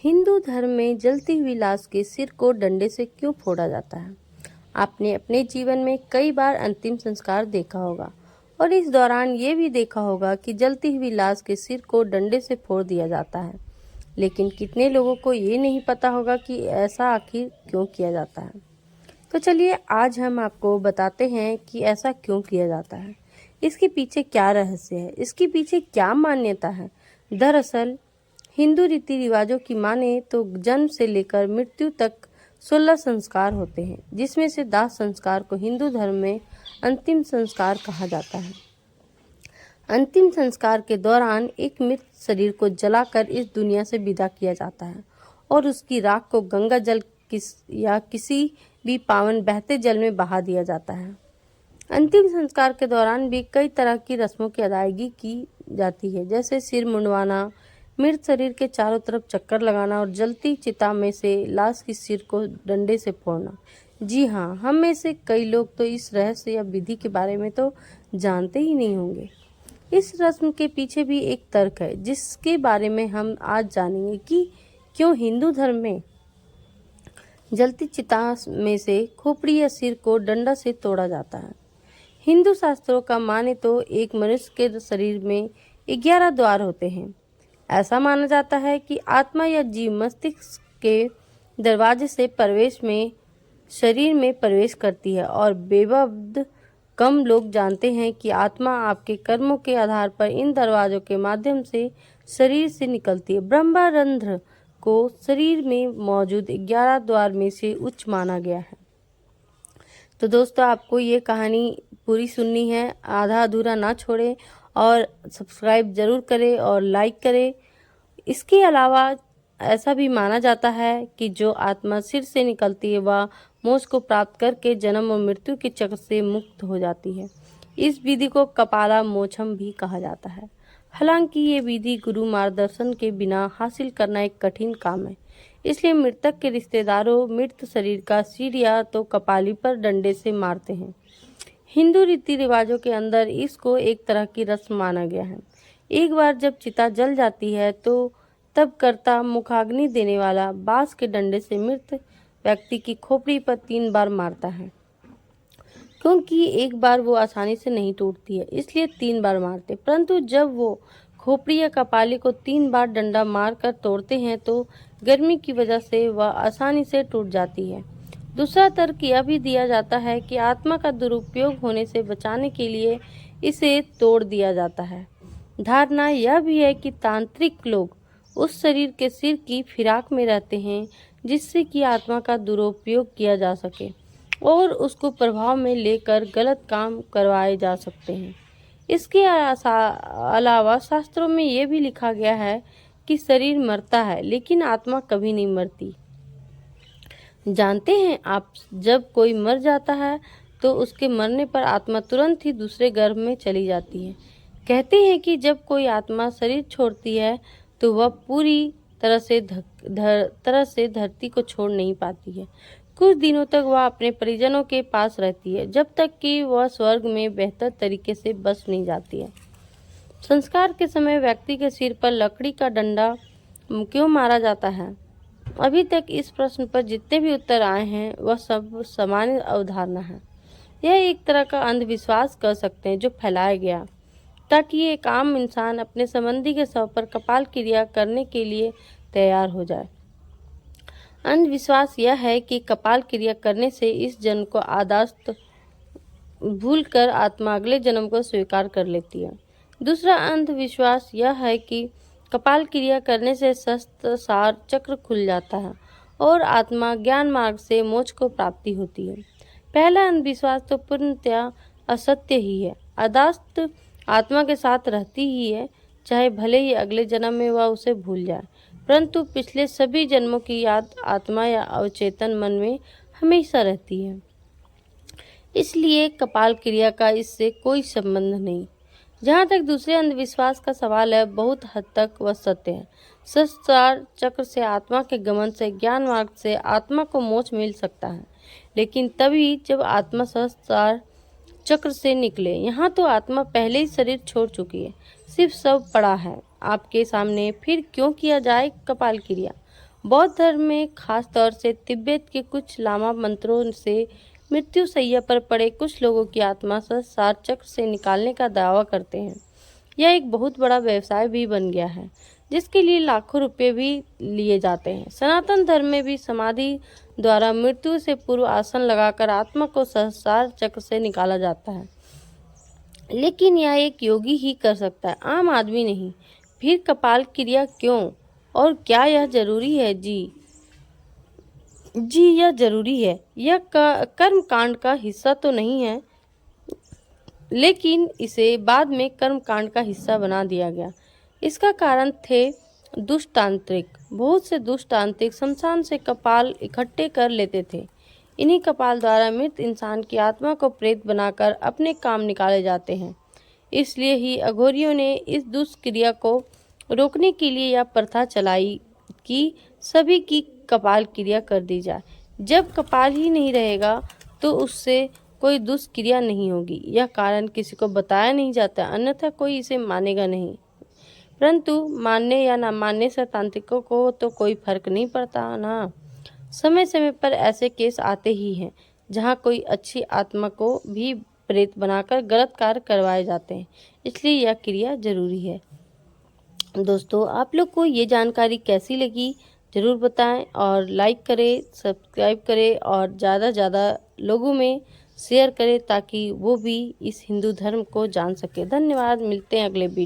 हिंदू धर्म में जलती हुई लाश के सिर को डंडे से क्यों फोड़ा जाता है? आपने अपने जीवन में कई बार अंतिम संस्कार देखा होगा और इस दौरान ये भी देखा होगा कि जलती हुई लाश के सिर को डंडे से फोड़ दिया जाता है। लेकिन कितने लोगों को ये नहीं पता होगा कि ऐसा आखिर क्यों किया जाता है। तो चलिए आज हम आपको बताते हैं कि ऐसा क्यों किया जाता है, इसके पीछे क्या रहस्य है, इसके पीछे क्या मान्यता है। दरअसल हिंदू रीति रिवाजों की माने तो जन्म से लेकर मृत्यु तक 16 संस्कार होते हैं, जिसमें से दाह संस्कार को हिंदू धर्म में अंतिम संस्कार कहा जाता है। अंतिम संस्कार के दौरान एक मृत शरीर को जलाकर इस दुनिया से विदा किया जाता है और उसकी राख को गंगा जल या किसी भी पावन बहते जल में बहा दिया जाता है। अंतिम संस्कार के दौरान भी कई तरह की रस्मों की अदायगी की जाती है, जैसे सिर मुंडवाना, मृत शरीर के चारों तरफ चक्कर लगाना और जलती चिता में से लाश की सिर को डंडे से फोड़ना। जी हाँ, हम में से कई लोग तो इस रहस्य या विधि के बारे में तो जानते ही नहीं होंगे। इस रस्म के पीछे भी एक तर्क है, जिसके बारे में हम आज जानेंगे कि क्यों हिंदू धर्म में जलती चिता में से खोपड़ी या सिर को डंडा से तोड़ा जाता है। हिंदू शास्त्रों का माने तो एक मनुष्य के शरीर में 11 द्वार होते हैं। ऐसा माना जाता है कि आत्मा या जीव मस्तिष्क के दरवाजे से शरीर में प्रवेश करती है और बेबद कम लोग जानते हैं कि आत्मा आपके कर्मों के आधार पर इन दरवाजों के माध्यम से शरीर से निकलती है। ब्रह्मरंध्र को शरीर में मौजूद 11 द्वार में से उच्च माना गया है। तो दोस्तों, आपको ये कहानी पूरी सुननी है, आधा अधूरा ना छोड़ें और सब्सक्राइब जरूर करें और लाइक करें। इसके अलावा ऐसा भी माना जाता है कि जो आत्मा सिर से निकलती है वह मोक्ष को प्राप्त करके जन्म और मृत्यु के चक्र से मुक्त हो जाती है। इस विधि को कपाला मोक्षम भी कहा जाता है। हालांकि ये विधि गुरु मार्गदर्शन के बिना हासिल करना एक कठिन काम है, इसलिए मृतक के रिश्तेदारों मृत शरीर का सिर या तो कपाली पर डंडे से मारते हैं। हिंदू रीति रिवाजों के अंदर इसको एक तरह की रस्म माना गया है। एक बार जब चिता जल जाती है तो तब कर्ता मुखाग्नि देने वाला बांस के डंडे से मृत व्यक्ति की खोपड़ी पर 3 बार मारता है। क्योंकि एक बार वो आसानी से नहीं टूटती है, इसलिए 3 बार मारते। परंतु जब वो खोपड़ी या कपाली को 3 बार डंडा मारकर तोड़ते हैं तो गर्मी की वजह से वह आसानी से टूट जाती है। दूसरा तर्क यह भी दिया जाता है कि आत्मा का दुरुपयोग होने से बचाने के लिए इसे तोड़ दिया जाता है। धारणा यह भी है कि तांत्रिक लोग उस शरीर के सिर की फिराक में रहते हैं, जिससे कि आत्मा का दुरुपयोग किया जा सके और उसको प्रभाव में लेकर गलत काम करवाए जा सकते हैं। इसके अलावा शास्त्रों में यह भी लिखा गया है कि शरीर मरता है लेकिन आत्मा कभी नहीं मरती। जानते हैं आप, जब कोई मर जाता है तो उसके मरने पर आत्मा तुरंत ही दूसरे गर्भ में चली जाती है। कहते हैं कि जब कोई आत्मा शरीर छोड़ती है तो वह पूरी तरह से धरती को छोड़ नहीं पाती है। कुछ दिनों तक वह अपने परिजनों के पास रहती है, जब तक कि वह स्वर्ग में बेहतर तरीके से बस नहीं जाती है। संस्कार के समय व्यक्ति के सिर पर लकड़ी का डंडा क्यों मारा जाता है? अभी तक इस प्रश्न पर जितने भी उत्तर आए हैं वह सब सामान्य अवधारणा है। यह एक तरह का अंधविश्वास कर सकते हैं जो फैलाया गया ताकि एक आम इंसान अपने संबंधी के शव पर कपाल क्रिया करने के लिए तैयार हो जाए। अंधविश्वास यह है कि कपाल क्रिया करने से इस जन्म को आदास्त भूलकर आत्मा अगले जन्म को स्वीकार कर लेती है। दूसरा अंधविश्वास यह है कि कपाल क्रिया करने से सहस्त्रार चक्र खुल जाता है और आत्मा ज्ञान मार्ग से मोक्ष को प्राप्ति होती है। पहला अंधविश्वास तो पूर्णतया असत्य ही है। आदास्त आत्मा के साथ रहती ही है, चाहे भले ही अगले जन्म में वह उसे भूल जाए, परंतु पिछले सभी जन्मों की याद आत्मा या अवचेतन मन में हमेशा रहती है। इसलिए कपाल क्रिया का इससे कोई संबंध नहीं। जहाँ तक दूसरे अंधविश्वास का सवाल है, बहुत हद तक वह सत्य है। सहस्त्रार चक्र से आत्मा के गमन से ज्ञान मार्ग से आत्मा को मोक्ष मिल सकता है, लेकिन तभी जब आत्मा सहस्त्रार चक्र से निकले। यहाँ तो आत्मा पहले ही शरीर छोड़ चुकी है, सिर्फ सब पड़ा है आपके सामने। फिर क्यों किया जाए कपाल क्रिया? बौद्ध धर्म में खास तौर से तिब्बत के कुछ लामा मंत्रों से मृत्यु शैया पर पड़े कुछ लोगों की आत्मा संसार चक्र से निकालने का दावा करते हैं। यह एक बहुत बड़ा व्यवसाय भी बन गया है, जिसके लिए लाखों रुपए भी लिए जाते हैं। सनातन धर्म में भी समाधि द्वारा मृत्यु से पूर्व आसन लगाकर आत्मा को संसार चक्र से निकाला जाता है, लेकिन यह एक योगी ही कर सकता है, आम आदमी नहीं। फिर कपाल क्रिया क्यों और क्या यह जरूरी है? जी यह जरूरी है। यह कर्म कांड का हिस्सा तो नहीं है, लेकिन इसे बाद में कर्म कांड का हिस्सा बना दिया गया। इसका कारण थे दुष्टांत्रिक। बहुत से दुष्टांत्रिक शमशान से कपाल इकट्ठे कर लेते थे। इन्हीं कपाल द्वारा मृत इंसान की आत्मा को प्रेत बनाकर अपने काम निकाले जाते हैं। इसलिए ही अघोरियों ने इस दुष्क्रिया को रोकने के लिए यह प्रथा चलाई कि सभी की कपाल क्रिया कर दी जाए। जब कपाल ही नहीं रहेगा तो उससे कोई दुष्क्रिया नहीं होगी। यह कारण किसी को बताया नहीं जाता, अन्यथा कोई इसे मानेगा नहीं। परंतु मानने या न मानने से तांत्रिकों को तो कोई फर्क नहीं पड़ता ना। समय समय पर ऐसे केस आते ही हैं जहाँ कोई अच्छी आत्मा को भी प्रेत बनाकर गलत कार्य करवाए जाते हैं। इसलिए यह क्रिया जरूरी है। दोस्तों, आप लोग को ये जानकारी कैसी लगी ज़रूर बताएं और लाइक करें, सब्सक्राइब करें और ज़्यादा से ज़्यादा लोगों में शेयर करें ताकि वो भी इस हिंदू धर्म को जान सके। धन्यवाद। मिलते हैं अगले वीडियो।